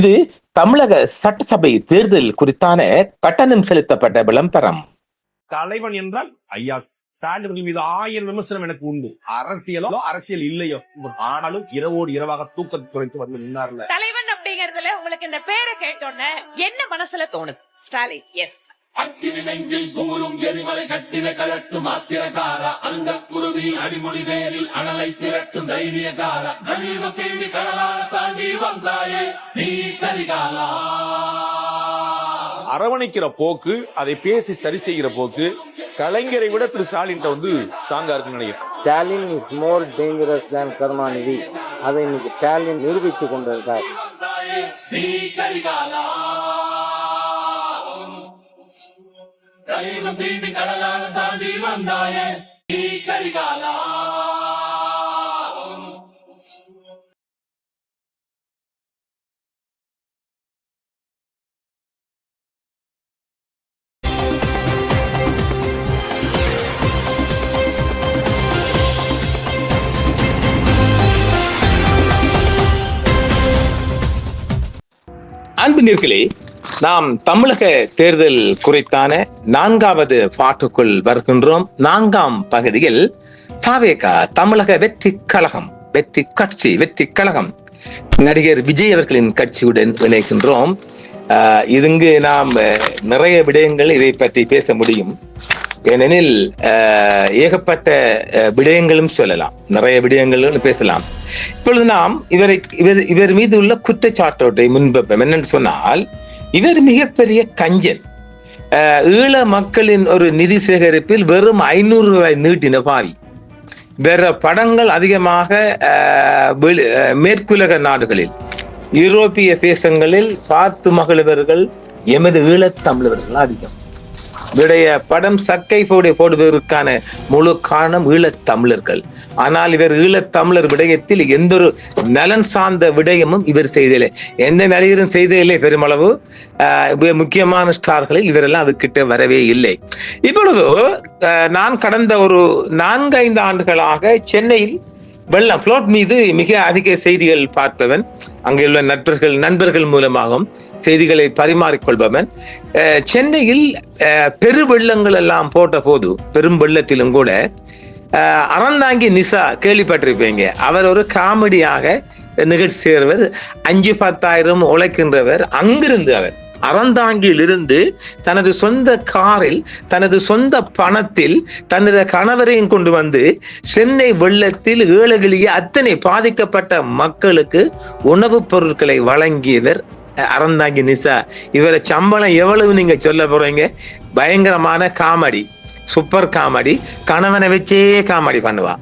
இது தமிழக சட்டசபை தேர்தல் குறித்தான கட்டணம் செலுத்தப்பட்ட விளம்பரம். தலைவன் என்றால் ஐயா ஸ்டாலின் மீது 1000 விமர்சனம் எனக்கு உண்டு. அரசியல் இல்லையோ, ஆனாலும் இரவோடு இரவாக தூக்கத்தை குறைத்து வந்து நின்னார்ல. தலைவன் அப்படிங்கறதுல உங்களுக்கு இந்த பேரை கேட்டோன்னே என்ன மனசுல தோணுது? ஸ்டாலின். எஸ். அக்கினி நெஞ்சில் குமுறும் எரிமலை கட்டின கலட்டும் ஆத்திரகாரா, அந்த குருதி அடிமுடி வேரில் அனலை திரட்டும் தைரியகாரா, கலியுகம் தேடி கடலால தாண்டி வந்தாயே நீ கரிகாலா. அரவணைக்கிற போக்கு, அதை பேசி சரி செய்கிற போக்கு கலைஞரை விட திரு ஸ்டாலின் வந்து ஸ்ட்ராங்கா இருக்குன்னு நினைக்கிறேன். ஸ்டாலின் இஸ் மோர் டேஞ்சரஸ் தேன் கருணாநிதி. அதை இன்னைக்கு ஸ்டாலின் நிரூபித்துக் கொண்டிருக்கார். நீ கரிகாலா, கலியுகம் தேடி கடலால தாண்டி வந்தாயே நீ கரிகாலா. அன்பு நேயர்களே, நாம் தமிழக தேர்தல் குறித்தான 4வது பாட்டுக்குள் வருகின்றோம். 4ஆம் பகுதியில் தாவேகா தமிழக வெற்றி கழகம், வெற்றி கட்சி, வெற்றி கழகம் நடிகர் விஜய் அவர்களின் கட்சியுடன் இணைகின்றோம். இங்கு நாம் நிறைய விடயங்கள் இதை பற்றி பேச முடியும். ஏனெனில் ஏகப்பட்ட விடயங்களும் சொல்லலாம், நிறைய விடயங்களும் பேசலாம். இப்பொழுது நாம் இவர் மீது உள்ள குற்றச்சாட்டை முன்வைப்போம். என்னென்னு சொன்னால், இவர் மிகப்பெரிய கஞ்சன். ஈழ மக்களின் ஒரு நிதி சேகரிப்பில் வெறும் 500 ரூபாய் நீட்டின பாவி. வேற படங்கள் அதிகமாக மேற்குலக நாடுகளில், யூரோப்பிய தேசங்களில் பார்த்து மகிழ்வர்கள் எமது ஈழத்தமிழர்கள் அதிகம். இவருடைய படம் சக்கை போடுவதற்கான முழு காரணம் ஈழத்தமிழர்கள். ஆனால் இவர் ஈழத்தமிழர் விடயத்தில் எந்த ஒரு நலன் சார்ந்த விடயமும் இவர் செய்ததில்லை. எந்த நடிகரும் செய்ததில்லை. பெருமளவு முக்கியமான ஸ்டார்களில் இவரெல்லாம் அதுக்கிட்ட வரவே இல்லை. இப்பொழுது நான் கடந்த ஒரு 4-5 ஆண்டுகளாக சென்னையில் வெள்ளம் ஃப்ளோட் மீது மிக அதிக செய்திகள் பார்ப்பவன். அங்கே உள்ள நண்பர்கள் மூலமாகவும் செய்திகளை பரிமாறிக்கொள்பவன். சென்னையில் பெருவெள்ளங்கள் எல்லாம் போட்ட போது, பெரும் வெள்ளத்திலும் கூட அறந்தாங்கி நிசா கேள்விப்பட்டிருப்பீங்க. அவர் ஒரு காமெடியாக நிகழ்ச்சி செய்கிறவர், 5-10 உழைக்கின்றவர். அங்கிருந்து அவர் அறந்தாங்கியிலிருந்து தனது சொந்த காரில், தனது சொந்த பணத்தில் தனது கணவரையும் கொண்டு வந்து சென்னை வெள்ளத்தில் ஏழைகளிய அத்தனை பாதிக்கப்பட்ட மக்களுக்கு உணவுப் பொருட்களை வழங்கியவர் அறந்தாங்கி நிசா. இவரை சம்பளம் எவ்வளவு நீங்க சொல்ல போறீங்க? பயங்கரமான காமெடி, சூப்பர் காமெடி. கணவனை வச்சே காமெடி பண்ணுவா.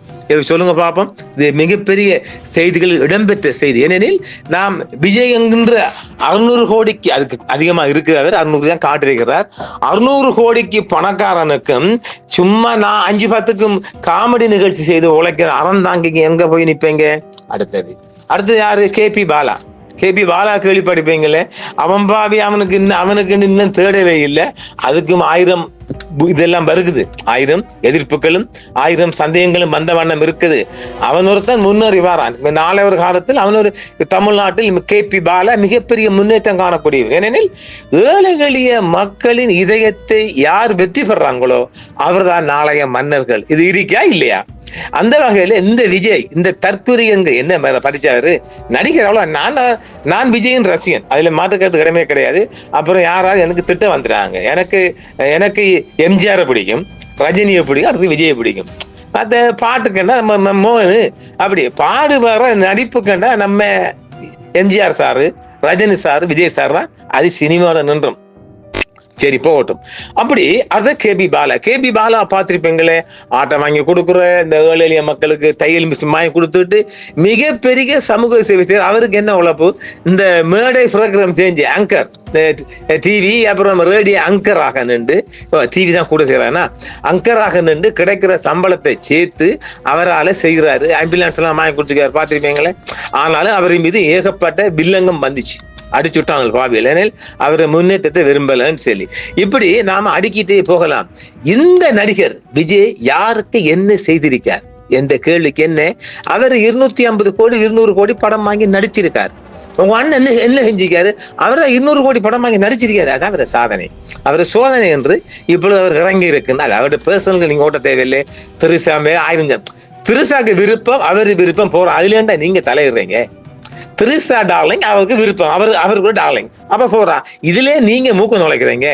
சொல்லுங்க பாப்போம். இது மிகப்பெரிய செய்திகளில் இடம்பெற்ற செய்தி. ஏனெனில் நாம் விஜய் என்கின்ற 600 கோடிக்கு, அதுக்கு அதிகமா இருக்கிறவர் 600 தான் காட்டிருக்கிறார். 600 கோடிக்கு பணக்காரனுக்கும் சும்மா நான் 5-10க்கும் காமெடி நிகழ்ச்சி செய்து உழைக்கிற அறந்தாங்கிக்கு எங்க போய் நிப்பீங்க? அடுத்தது யாரு? கேபி பாலா. கேள்விப்படிப்பீங்களே. அவன் பாவி, அவனுக்கு இன்னும் தேடவே இல்லை. அதுக்கும் 1000 இதெல்லாம் வருகுது. 1000 எதிர்ப்புகளும் 1000 சந்தேகங்களும் வந்த வண்ணம் இருக்குது. அவன் ஒருத்தன் முன்னேறி வாரான். நாளை ஒரு காலத்தில் அவன் ஒரு தமிழ்நாட்டில் கேபி பாலா மிகப்பெரிய முன்னேற்றம் காணக்கூடியவர். ஏனெனில் ஏழை எளிய மக்களின் இதயத்தை யார் வெற்றி பெறாங்களோ அவர்தான் நாளைய மன்னர்கள். இது இருக்கா இல்லையா? அந்த வகையில இந்த விஜய், இந்த தற்குறியங்க என்ன படிச்சாரு? நடிகர். அவ்வளவு. நான் விஜயின் ரசிகன், அதுல மாற்றுக்கிறது கிடையவே கிடையாது. அப்புறம் யாராவது எனக்கு திட்ட வந்துடுறாங்க. எனக்கு எம்ஜிஆரை பிடிக்கும், ரஜினியை பிடிக்கும், அடுத்து விஜயை பிடிக்கும். அந்த பாட்டு கண்டா நம்ம மோனு, அப்படி பாடு வர நடிப்பு கண்டா நம்ம MGR sir, Rajini sir, Vijay sir தான் அது சினிமாவில் நின்றும். சரி, போகட்டும். அப்படி அது கேபி பாலா பார்த்திருப்பீங்களே. ஆட்டை வாங்கி கொடுக்குற, இந்த ஏழை எளிய மக்களுக்கு தையல் மிஷின் வாங்கி கொடுத்துட்டு மிகப்பெரிய சமூக சேவை செய்ய. அவருக்கு என்ன உழைப்பு? இந்த மேடை ப்ரோக்ராம் செஞ்சு ஆங்கர், டிவி அப்புறம் ரேடியோ அங்கராக நின்று, டிவி தான் கூட செய்யறாங்கன்னா அங்கராக நின்று கிடைக்கிற சம்பளத்தை சேர்த்து அவரால் செய்கிறாரு. ஆம்புலன்ஸ் எல்லாம் வாங்கி கொடுத்துருக்காரு, பார்த்திருப்பீங்களே. ஆனாலும் அவரின் மீது ஏகப்பட்ட வில்லங்கம் வந்துச்சு. அடிச்சுட்டாங்க பாவியில். ஏனில் அவரை முன்னேற்றத்தை விரும்பலன்னு சொல்லி இப்படி நாம அடிக்கிட்டே போகலாம். இந்த நடிகர் விஜய் யாருக்கு என்ன செய்திருக்கார் என்ற கேள்விக்கு என்ன, அவர் 250 கோடி 200 கோடி படம் வாங்கி நடிச்சிருக்கார். உங்க அண்ணன் என்ன செஞ்சிருக்காரு? அவரை 200 கோடி படம் வாங்கி நடிச்சிருக்காரு. அதான் அவரை சாதனை, அவரை சோதனை என்று இப்பொழுது அவர் இறங்கி இருக்குன்னா அவருடைய பர்சனல் நீங்க ஓட்ட தேவையில்லை. திருசாமே 1000 திருசாக்கு விருப்பம், அவரு விருப்பம் போற அதுலேண்டா நீங்க தலையிடுறீங்க. திரிசா டார்லிங் அவருக்கு விருப்பம், அவருக்கு டார்லிங் அப்ப போறா, இதுல நீங்க மூக்கு நுழைக்கிறீங்க.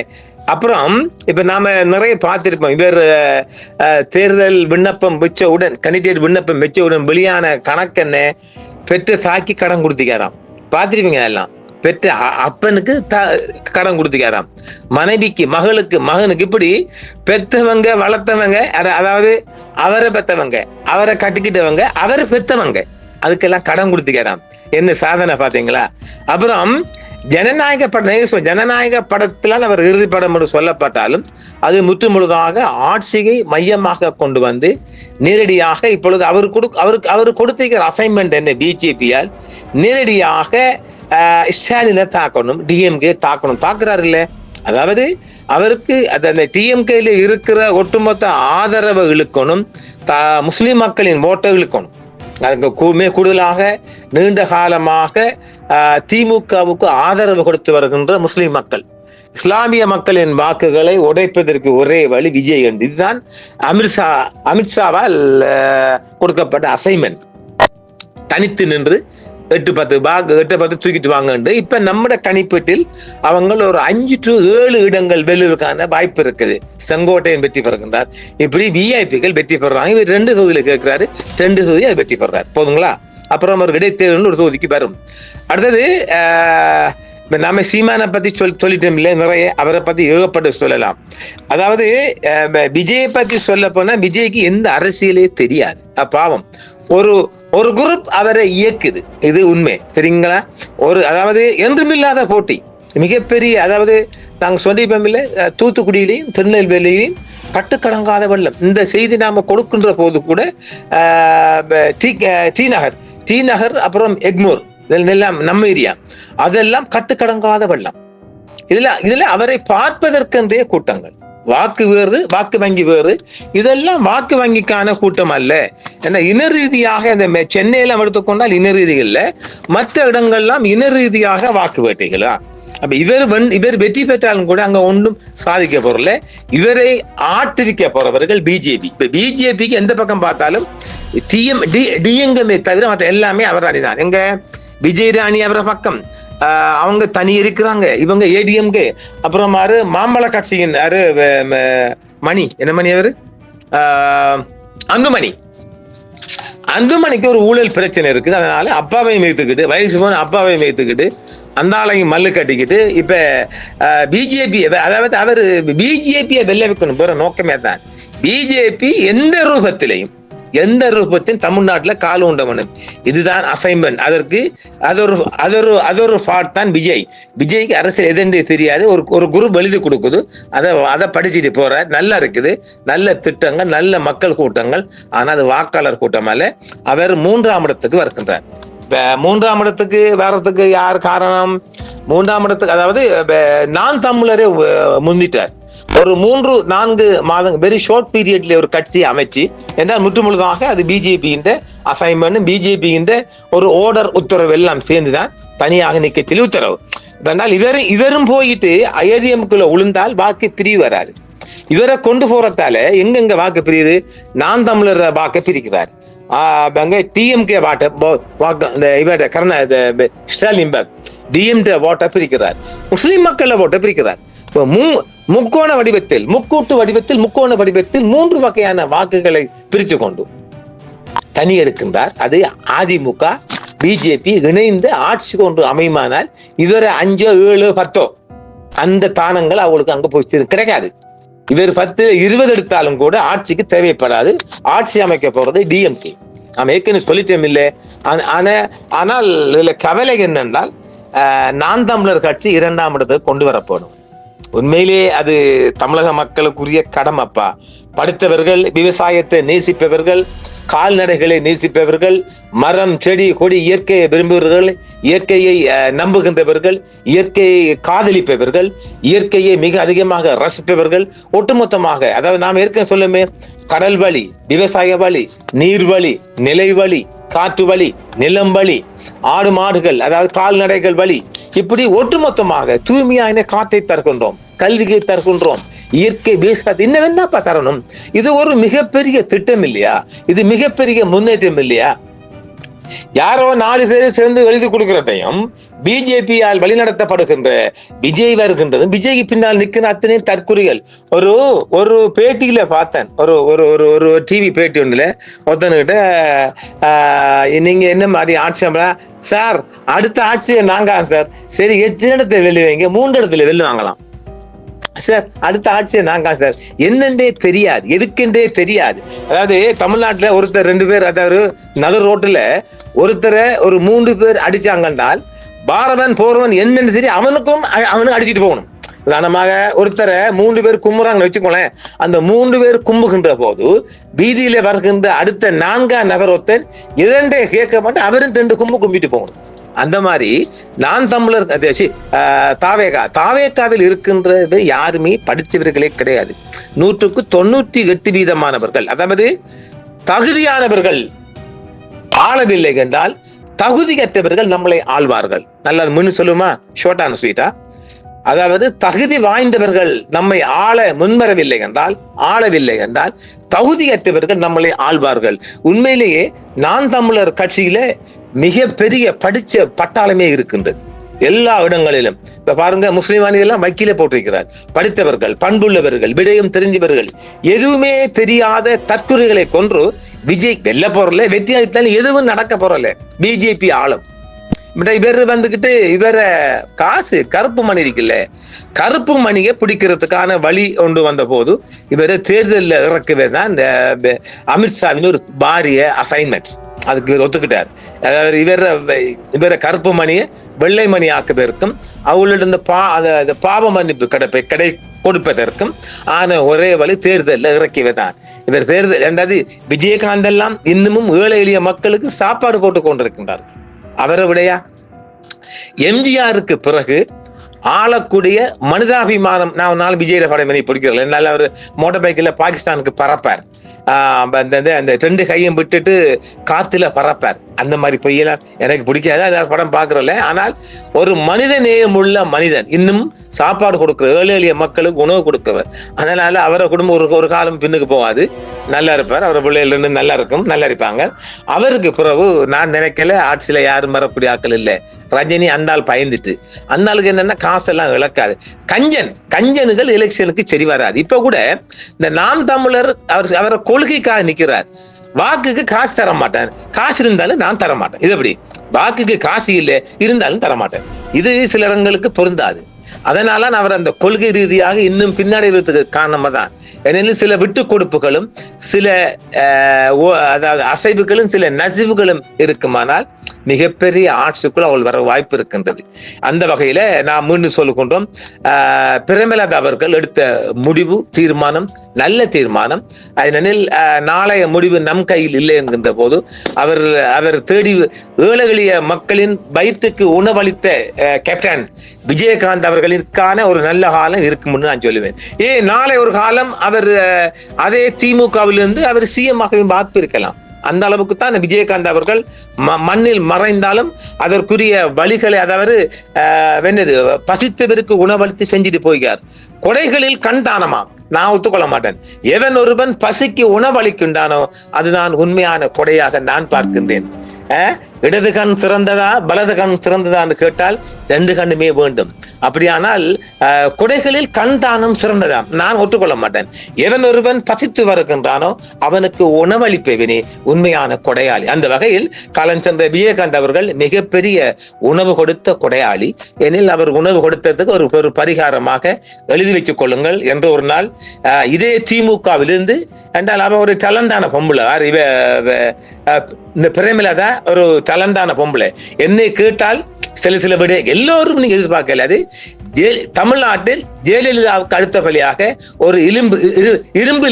அப்புறம் இப்ப நாம நிறைய பார்த்திருப்போம், இவர் தேர்தல் விண்ணப்பம் வச்சவுடன், கண்டிடேட் விண்ணப்பம் வச்சவுடன் வெளியான கணக்கென்ன, பெற்ற சாக்கி கடன் கொடுத்திக்காராம். பார்த்திருப்பீங்க எல்லாம். பெற்ற அப்பனுக்கு கடன் கொடுத்திக்காராம், மனைவிக்கு, மகளுக்கு, மகனுக்கு, இப்படி பெற்றவங்க வளர்த்தவங்க, அதாவது அவரை பெற்றவங்க, அவரை கட்டிக்கிட்டவங்க, அவரை பெற்றவங்க, அதுக்கெல்லாம் கடன் கொடுத்திக்காராம். என்ன சாதனை பாத்தீங்களா? அப்புறம் ஜனநாயக படம், ஜனநாயக படத்துல அவர் இறுதி படம் என்று சொல்லப்பட்டாலும் அது முற்று முழுதாக ஆட்சியை மையமாக கொண்டு வந்து நேரடியாக இப்பொழுது அவர் கொடுத்திருக்கிற அசைன்மெண்ட் என்ன, பிஜேபியால் நேரடியாக ஸ்டாலினை தாக்கணும், டிஎம்கே தாக்கணும், தாக்குறாரு இல்ல. அதாவது அவருக்கு அந்த டிஎம்கேல இருக்கிற ஒட்டுமொத்த ஆதரவை இழுக்கணும், முஸ்லிம் மக்களின் ஓட்டை இழுக்கணும். கூடுதலாக நீண்ட காலமாக திமுகவுக்கு ஆதரவு கொடுத்து வருகின்ற முஸ்லிம் மக்கள், இஸ்லாமிய மக்களின் வாக்குகளை உடைப்பதற்கு ஒரே வழி விஜய் என்று. இதுதான் அமித்ஷாவால் கொடுக்கப்பட்ட அசைன்மெண்ட். தனித்து நின்று 8-10 தூக்கிட்டு வாங்க. இப்ப நம்ம கணிப்பீட்டில் அவங்க ஒரு 5 to 7 இடங்கள் வெல்லுவதற்கான வாய்ப்பு இருக்குது. செங்கோட்டையன் வெற்றி பெறுகின்றார், இப்படி விஐபிகள் வெற்றி பெறாங்க. இவர் 2 தொகுதியில கேட்கிறாரு, 2 தொகுதி அது வெற்றி பெறார், போதுங்களா? அப்புறம் ஒரு இடைத்தேர்தல் ஒரு தொகுதிக்கு வரும். அடுத்தது நாம சீமானை பத்தி சொல்லிட்டோம் இல்லை, நிறைய அவரை பத்தி ஏகப்பட்டு சொல்லலாம். அதாவது விஜயை பத்தி சொல்ல போனா விஜய்க்கு எந்த அரசியலே தெரியாது, பாவம். ஒரு குரூப் அவரை இயக்குது, இது உண்மை, சரிங்களா? அதாவது என்றுமில்லாத போட்டி, மிகப்பெரிய, அதாவது நாங்க சொல்லிப்போம் இல்லை, தூத்துக்குடியிலையும் திருநெல்வேலியிலையும் கட்டுக்கடங்காத வெள்ளம். இந்த செய்தி நாம கொடுக்கின்ற போது கூட டி நகர் அப்புறம் எக்மோர் இதெல்லாம் நம்ம ஏரியா, அதெல்லாம் கட்டுக்கடங்காத வெள்ளம். இதுல அவரை பார்ப்பதற்கென்றே கூட்டங்கள், வாக்கு வேறு, வாக்கு வங்கி வேறு, இதெல்லாம் வாக்கு வங்கிக்கான கூட்டம் அல்ல. ஏன்னா இன ரீதியாக இந்த சென்னையில எடுத்துக்கொண்டால் இன ரீதிகள்ல, மற்ற இடங்கள்லாம் இன ரீதியாக வாக்கு வேட்டைகளா. அப்ப இவர் வெற்றி பெற்றாலும் கூட அங்க ஒன்றும் சாதிக்க போறல. இவரை ஆட்டிரிக்க போறவர்கள் பிஜேபி. இப்ப பிஜேபிக்கு எந்த பக்கம் பார்த்தாலும் டிஎம்கே தவிர மற்ற எல்லாமே அவர் அணிதான். எங்க விஜய் ராணி அவர பக்கம், அவங்க தனி இருக்கிறாங்க, இவங்க ஏடிஎம்கே. அப்புறம் மாம்பழ கட்சியின் மணி, என்ன மணி அவரு, அன்புமணிக்கு ஒரு ஊழல் பிரச்சனை இருக்குது. அதனால அப்பாவையும் வைத்துக்கிட்டு, வயசு போன அப்பாவையும் வைத்துக்கிட்டு, அந்த ஆளையும் மல்லு கட்டிக்கிட்டு இப்ப பிஜேபி, அதாவது அவரு பிஜேபியை வெல்ல வைக்கணும் போற நோக்கமே தான். பிஜேபி எந்த ரூபத்தின் தமிழ்நாட்டுல கால் உண்டவனும், இதுதான் அசைன்மெண்ட். அதற்கு அது ஒரு ஃபாட் தான் விஜய்க்கு அரசியல் எதென்றே தெரியாது. ஒரு குரூப் எழுதி கொடுக்குது, அதை படிச்சுட்டு போற, நல்லா இருக்குது, நல்ல திட்டங்கள், நல்ல மக்கள் கூட்டங்கள். ஆனா அது வாக்காளர் கூட்டம் அல்ல. அவர் 3ஆம் இடத்துக்கு வருகின்றார். இப்ப 3ஆம் இடத்துக்கு வர்றதுக்கு யார் காரணம்? 3ஆம் இடத்துக்கு, அதாவது நான் தமிழரே முந்திட்டார். ஒரு 3-4 மாதங்கள், வெரி ஷார்ட் பீரியட்ல ஒரு கட்சி அமைச்சு, என்றால் முற்றுமுழுதாக அது பிஜேபியின் அசைன்மெண்ட், பிஜேபியின் ஒரு ஓர்டர், உத்தரவு எல்லாம் சேர்ந்துதான் தனியாக நிக்க சொல்லி உத்தரவு. அதனால் இவரும் போயிட்டு ஐஎம்குள்ள உளுந்தால் வாக்கு பிரிவு வராது. இவரை கொண்டு போறதால எங்கெங்க வாக்கு பிரியுது? நான் தமிழர் வாக்கு பிரிக்கிறார், டிஎம்கே ஸ்டாலின் டிஎம்கே ஓட்டை பிரிக்கிறார், முஸ்லிம் மக்கள் ஓட்டை பிரிக்கிறார். முக்கோண வடிவத்தில், முக்கூட்டு வடிவத்தில், முக்கோண வடிவத்தில் 3 வகையான வாக்குகளை பிரித்து கொண்டு தனி எடுக்கின்றார். அது அதிமுக பிஜேபி இணைந்து ஆட்சி கொண்டு அமையுமானால் இவரை 5, 7, 10 அந்த தானங்கள் அவங்களுக்கு அங்க போய் கிடைக்காது. இவர் 10, 20 எடுத்தாலும் கூட ஆட்சிக்கு தேவைப்படாது. ஆட்சி அமைக்க போறது டிஎம்கே. நாம ஏற்கனவே சொல்லிட்டோம் இல்லை. ஆனால் இதுல கவலை என்னென்றால், நான் தமிழர் கட்சி 2ஆம் இடத்துக்கு கொண்டு வரப்படும். உண்மையிலே அது தமிழக மக்களுக்குரிய கடமைப்பா. படித்தவர்கள், விவசாயத்தை நேசிப்பவர்கள், கால்நடைகளை நேசிப்பவர்கள், மரம், செடி, கொடி, இயற்கையை விரும்புபவர்கள், இயற்கையை நம்புகின்றவர்கள், இயற்கையை காதலிப்பவர்கள், இயற்கையை மிக அதிகமாக ரசிப்பவர்கள், ஒட்டுமொத்தமாக, அதாவது நாம் ஏற்கனவே சொல்லுமே, கடல் வழி, விவசாய வழி, நீர் வழி, நிலை வழி, காற்று வழி, நிலம் வழி, ஆடு மாடுகள் அதாவது கால்நடைகள் வழி, இப்படி ஒட்டுமொத்தமாக தூய்மையான காற்றை தருகின்றோம், கல்வியை தருகின்றோம், இயற்கை பேசாது இன்னும் என்னப்பா தரணும்? இது ஒரு மிகப்பெரிய திட்டம் இல்லையா? இது மிகப்பெரிய முன்னேற்றம் இல்லையா? யாரோ 4 பேரை சேர்ந்து எழுதி கொடுக்கிறதையும் பிஜேபியால் வழிநடத்தப்படுகின்ற விஜய் வருகின்றது, விஜய்க்கு பின்னால் நிற்கிற அத்தனை தற்குறிகள். ஒரு பேட்டியில பார்த்தேன், ஒரு டிவி பேட்டி ஒன்றுல ஒருத்தனுக்கிட்ட நீங்க என்ன மாதிரி ஆட்சி சார், அடுத்த ஆட்சியை நாங்க சார், சரி 8 இடத்துல வெல்லுவீங்க, 3 இடத்துல வெல்லுவாங்களாம் சார், அடுத்த ஆட்சியை நாங்க சார். என்னன்றே தெரியாது, எதுக்குன்றே தெரியாது. அதாவது தமிழ்நாட்டுல ஒருத்தர் 2 பேர், அதாவது நடு ரோட்டுல ஒருத்தரை ஒரு 3 பேர் அடிச்சாங்கன்றால் பாரவன் போறவன் என்னன்னு தெரியும், அவனுக்கு அடிச்சுட்டு போகணும். உதாரணமாக ஒருத்தரை 3 பேர் கும்புறாங்க வச்சுக்கோங்களேன், அந்த 3 பேர் கும்புகின்ற போது வீதியில வருகின்ற அடுத்த 4ஆம் நபர் ஒருத்தர் இதன்றே கேட்க மாட்டேன், அவரும் 2 கும்பு கும்பிட்டு போகணும். அந்த மாதிரி நான் தமிழர் தாவேகாவில் இருக்கின்றது யாருமே படித்தவர்களே கிடையாது. 100க்கு 98% அதாவது தகுதியானவர்கள் ஆளவில்லை என்றால் தகுதியற்றவர்கள் நம்மளை ஆள்வார்கள். நல்லா முன்னு சொல்லுமா, ஷோர்டான ஸ்வீட்டா? அதாவது தகுதி வாய்ந்தவர்கள் நம்மை ஆள முன்வரவில்லை என்றால், ஆளவில்லை என்றால் தகுதியற்றவர்கள் நம்மளை ஆள்வார்கள். உண்மையிலேயே நான் தமிழர் கட்சியில மிகப்பெரிய படிச்ச பட்டாளமே இருக்கின்றது எல்லா இடங்களிலும். இப்ப பாருங்க, முஸ்லிம் எல்லாம் வக்கீல போட்டிருக்கிறார், படித்தவர்கள், பண்புள்ளவர்கள், விடயம் தெரிஞ்சவர்கள். எதுவுமே தெரியாத தற்குறிகளை கொன்று விஜய் வெல்ல போறல, வெற்றி அளித்தாலும் எதுவும் நடக்க போறல. பிஜேபி ஆளும் இவர் வந்துகிட்டு இவர காசு கருப்பு மணி இருக்குல்ல, கருப்பு மணியை பிடிக்கிறதுக்கான வழி கொண்டு வந்த போது இவரை தேர்தலில் இறக்கவே தான் இந்த அமித்ஷாவின் ஒரு பாரிய அசைன்மெண்ட். அதுக்கு இவர் ஒத்துக்கிட்டார். அதாவது இவர கருப்பு மணியை வெள்ளை மணி ஆக்குவதற்கும் அவர்களிடம் பாவ மன்னிப்பு கடை கொடுப்பதற்கும் ஆன ஒரே வழி தேர்தலில் இறக்கிவே தான். இவர் தேர்தல் ரெண்டாவது விஜயகாந்த் எல்லாம் இன்னமும் ஏழை எளிய மக்களுக்கு சாப்பாடு போட்டு கொண்டிருக்கின்றார். அவரை விடையா எம்ஜிஆருக்கு பிறகு ஆளக்கூடிய மனிதாபிமானம், நான் 4 விஜய் படம் பிடிக்கிறேன். என்னால அவர் மோட்டார் பைக்கில் பாகிஸ்தானுக்கு பறப்பார், அந்த 2 கையும் விட்டுட்டு காத்துல பறப்பார். அந்த மாதிரி பொய்யெல்லாம் எனக்கு பிடிக்காது, எல்லாரும் படம் பார்க்கறல. ஆனால் ஒரு மனித நேயம் உள்ள மனிதன், இன்னும் சாப்பாடு கொடுக்கிற ஏழை எளிய மக்களுக்கு உணவு கொடுக்கிறவர். அதனால அவரை குடும்பம் ஒரு காலம் பின்னுக்கு போகாது, நல்லா இருப்பார். அவரை பிள்ளைகள் நல்லா இருக்கும், நல்லா இருப்பாங்க. அவருக்கு பிறகு நான் நினைக்கல ஆட்சியில யாரும் வரக்கூடிய ஆக்கள் இல்லை. ரஜினி அந்தாள் பயந்துட்டு, அந்தாளுக்கு என்னன்னா காசெல்லாம் இழக்காது. கஞ்சனுகள் எலெக்ஷனுக்கு சரி வராது. இப்ப கூட இந்த நாம் தமிழர் அவரை கொள்கைக்காக நிக்கிறார். வாக்குக்கு காசு தர மாட்டேன், காசு இருந்தாலும் நான் தர மாட்டேன். இது எப்படி? வாக்குக்கு காசு இல்லை, இருந்தாலும் தர மாட்டேன். இது சில இடங்களுக்கு பொருந்தாது. அதனால அவர் அந்த கொள்கை ரீதியாக இன்னும் பின்னாடி இருக்கிறதுக்கு காரணமா தான். ஏனெனில் சில விட்டு கொடுப்புகளும் சில அதாவது அசைவுகளும் சில நசிவுகளும் இருக்குமானால் மிகப்பெரிய ஆட்சிக்குள் அவள் வர வாய்ப்பு இருக்கின்றது. அந்த வகையில நான் மீண்டும் சொல்லுகின்றோம், பிரேமலதா அவர்கள் எடுத்த முடிவு தீர்மானம் நல்ல தீர்மானம். அதனில் நாளைய முடிவு நம் கையில் இல்லை என்கின்ற போது அவர் தேடி ஏழை எளிய மக்களின் வயிற்றுக்கு உணவளித்த கேப்டன் விஜயகாந்த் அவர்களுக்கான ஒரு நல்ல காலம் இருக்கும் நான் சொல்லுவேன். நாளை ஒரு காலம் அவர் அதே திமுகவிலிருந்து அவர் சிஎம் ஆகவே வாய்ப்பு இருக்கலாம். அந்த அளவுக்கு தான் விஜயகாந்த் அவர்கள் மண்ணில் மறைந்தாலும் அதற்குரிய வழிகளை, அதாவது பசித்தவருக்கு உணவளித்து செஞ்சுட்டு போகிறார். கொடைகளில் கண் தானமா நான் ஒத்துக்கொள்ள மாட்டேன். எவன் ஒருவன் பசிக்கு உணவளிக்கின்றானோ அதுதான் உண்மையான கொடையாக நான் பார்க்கின்றேன். இடது கண் திறந்ததா வலது கண் திறந்ததான்னு கேட்டால் 2 கண்ணுமே வேண்டும். அப்படியானால் கொடைகளில் கண் தானம் சிறந்ததாம் நான் ஒத்துக்கொள்ள மாட்டேன். எவன் ஒருவன் பசித்து வருகின்றானோ அவனுக்கு உணவளிப்பவனே உண்மையான கொடையாளி. அந்த வகையில் காலம் சென்ற விஜயகாந்த் அவர்கள் மிகப்பெரிய உணவு கொடுத்த கொடையாளி. எனில் அவர் உணவு கொடுத்ததுக்கு ஒரு பரிகாரமாக எழுதி வைத்துக் கொள்ளுங்கள் என்று ஒரு நாள் இதே திமுகவிலிருந்து என்றால் அவன் ஒரு டேலண்டான பொம்பளை, இந்த பிரேமலதா ஒரு டேலண்டான பொம்பளை. என்னை கேட்டால் சில விட எல்லோரும் நீங்க எதிர்பார்க்கல. அது தமிழ்நாட்டில் ஜெயலலிதாவுக்கு அடுத்தபடியாக ஒரு இரும்பு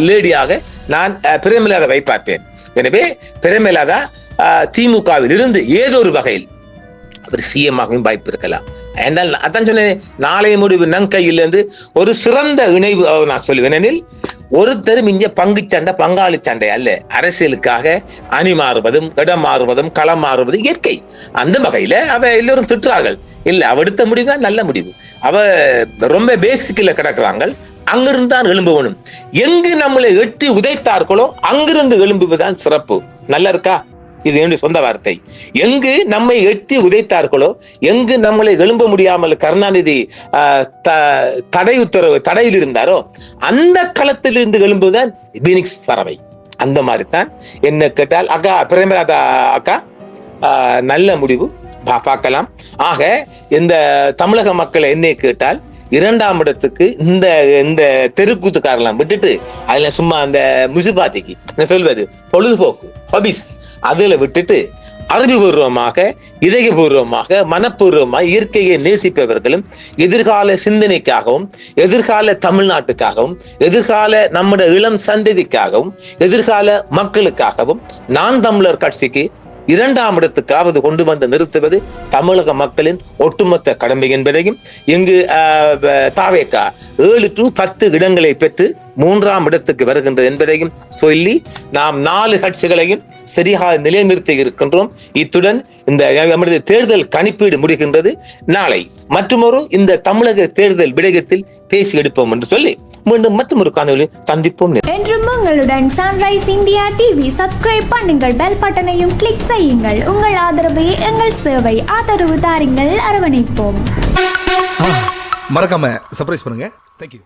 லேடியாக நான் பிரேமலதாவை பார்ப்பேன். எனவே பிரேமலதா திமுகவில் இருந்து ஏதோ ஒரு வகையில் அவர் சிஎம்மாகவும் வாய்ப்பு இருக்கலாம். என்றால் அதான் சொன்னேன், நாளைய முடிவு நம் கையிலிருந்து ஒரு சிறந்த இணைவு நான் சொல்லுவேன். எனில் ஒருத்தரும் இங்க பங்கு சண்டை பங்காளி சண்டை அல்ல. அரசியலுக்காக அணி மாறுவதும் இடம் மாறுவதும் களம் மாறுவதும் இயற்கை. அந்த வகையில அவ எல்லோரும் திட்டுறார்கள். இல்ல, அவ எடுத்த முடிவு தான் நல்ல முடிவு. அவ ரொம்ப பேசிக்கல கிடக்குறாங்க. அங்கிருந்து தான் எழும்புவனும். எங்கு நம்மளை எட்டி உதைத்தார்களோ அங்கிருந்து எழும்புவதுதான் சிறப்பு. நல்லா இருக்கா? இது என்னுடைய சொந்த வார்த்தை. எங்கு நம்மை எட்டி உதைத்தார்களோ, எங்கு நம்மளை எழும்ப முடியாமல் கருணாநிதி தடையில் இருந்தாரோ அந்த களத்திலிருந்து எழும்புவதுதான் பீனிக்ஸ் பறவை. அந்த மாதிரி தான் என்ன கேட்டால் அக்கா பிரேமராதா அக்கா நல்ல முடிவு பார்க்கலாம். ஆக இந்த தமிழக மக்களை என்னை கேட்டால் 2ஆம் இடத்துக்கு இந்த தெருக்கூத்துக்காரெல்லாம் விட்டுட்டு அதுல சும்மா அந்த முசிபாத்திக்கு என்ன சொல்வது பொழுதுபோக்கு ஹாபிஸ் அதுல விட்டுட்டு அறிவுபூர்வமாக இதயபூர்வமாக மனப்பூர்வமாக இயற்கையை நேசிப்பவர்களும் எதிர்கால சிந்தனைக்காகவும் எதிர்கால தமிழ்நாட்டுக்காகவும் எதிர்கால நம்முடைய இளம் சந்ததிக்காகவும் எதிர்கால மக்களுக்காகவும் நான் தமிழர் கட்சிக்கு 2ஆம் இடத்துக்காவது கொண்டு வந்து நிறுத்துவது தமிழக மக்களின் ஒட்டுமொத்த கடமை என்பதையும், இங்கு தாவேகா 7 to 10 இடங்களை பெற்று 3ஆம் இடத்துக்கு வருகின்றது என்பதையும் சொல்லி நாம் 4 கட்சிகளையும் சரியாக நிலைநிறுத்தி இருக்கின்றோம். இத்துடன் இந்த நமது தேர்தல் கணிப்பீடு முடிகின்றது. நாளை மற்றொரு இந்த தமிழக தேர்தல் விடயத்தில் பேசி எடுப்போம் என்று சொல்லி மீண்டும் மற்றொரு காணொளியில் சந்திப்போம். என்றும் உங்களுடன் சன்ரைஸ் இந்தியா டிவி சப்ஸ்கிரைப் பண்ணுங்கள், பெல் பட்டனையும் கிளிக் செய்யுங்கள். உங்கள் ஆதரவே எங்கள் சேவை. ஆதரவு தாருங்கள், அரவணைப்போம். மறக்காம சர்ப்ரைஸ் பண்ணுங்க. தேங்க்யூ.